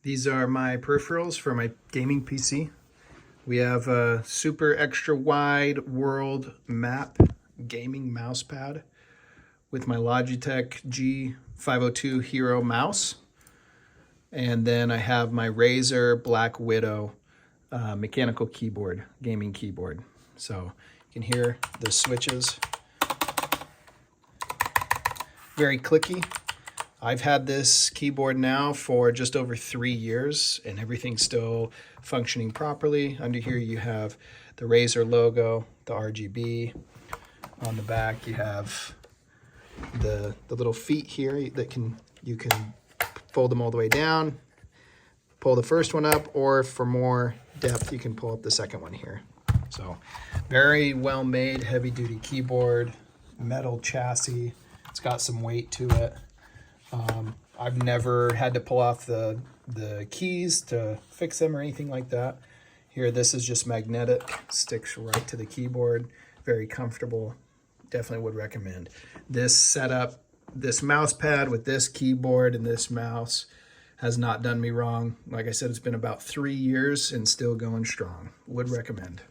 These are my peripherals for my gaming PC. We have a super extra wide world map gaming mouse pad with my Logitech G502 Hero mouse. And then I have my Razer BlackWidow mechanical keyboard, gaming keyboard. So you can hear the switches. Very clicky. I've had this keyboard now for just over 3 years and everything's still functioning properly. Under here you have the Razer logo, the RGB. On the back you have the little feet here that you can fold them all the way down, pull the first one up, or for more depth you can pull up the second one here. So very well made, heavy duty keyboard, metal chassis. It's got some weight to it. I've never had to pull off the keys to fix them or anything like that. Here, this is just magnetic, sticks right to the keyboard, very comfortable. Definitely would recommend. This setup, this mouse pad with this keyboard and this mouse has not done me wrong. Like I said, it's been about 3 years and still going strong. Would recommend.